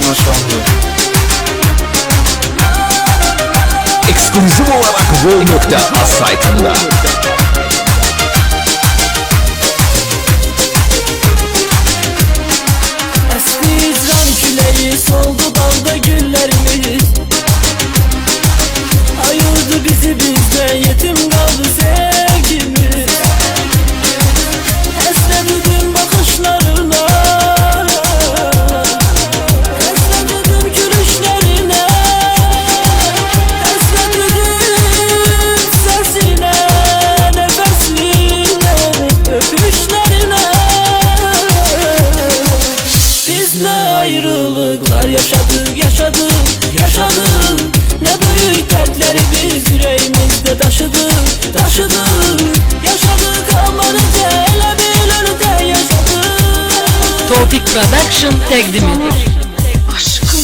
maşallah. Ekskluzif olarak Vol.az saytında. Esti icran küleyi, soldu dalda güllerimiz. Ayırdı bizi bizden, yetim kaldı sevgimiz. Esnedim bakışlarına, esnedim gülüşlerine, esnedim sesine, nefesine, öpüşlerine. Biz ne ayrılıklar yaşadık, yaşadık, yaşadık. Ne büyük dertleri biz yüreğimizde taşıdık, taşıdık. Yaşadık ama öyle bir ölüde yaşadık. Topik Production təqdim edir. Aşkım,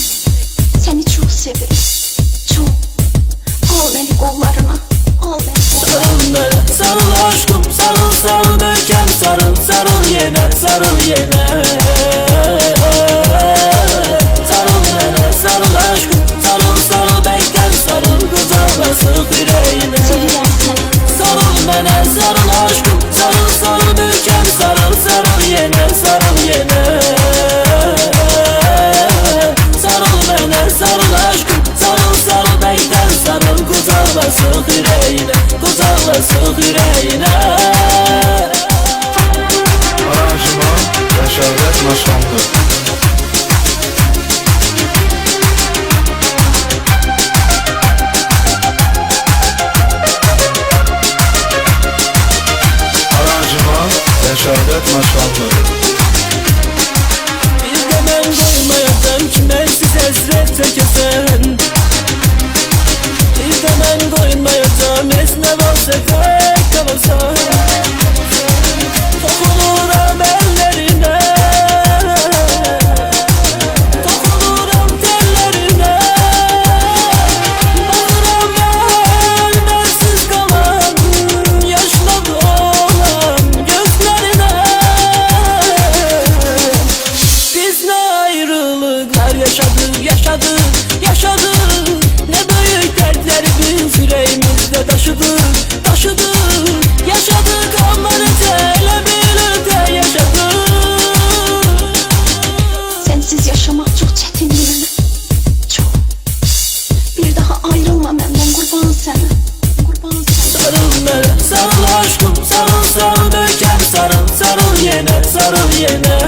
seni çok severim. Çok. Al beni kollarına. Al beni Sarıl bana, sarıl aşkım, sarıl sarıl möhkem, sarıl sarıl yine, sarıl yine. Sarıl bana, sarıl aşkım, sarıl sarıl bekler, sarıl kucağıma sık yüreğine. seviyorum seni. Sarıl bana, sarıl aşkım, sarıl sarıl möhkem, sarıl sarıl yine, sarıl yine. Sarıl bana, sarıl aşkım, sarıl sarıl bekler, sarıl kucağıma sık yüreğine, kucağıma sık yüreğine. Aranjman Rəşadət Maşallı. Aranjman Rəşadət Maşallı. Bir de ben koymayacağım ki bensiz esret çekesen. Bir de ben koymayacağım esne varsa tek kalırsan. Dokunuram ellerine, dokunuram tellerine. Bakıram elmersiz kalan, yaşla dolan gözlerine. Biz ne ayrılıklar yaşadık, yaşadık, yaşadık. Ne büyük dertleri biz yüreğimizde taşıdık, taşıdık. Yaşadık ama öyle bir öte yaşadık. Sensiz yaşamak çok çetin değil mi? Çok. Bir daha ayrılma benden, kurban sana. Kurban sana. Sarıl bana, sarıl aşkım, sarıl sarıl möhkem, sarıl sarıl yine, sarıl yine.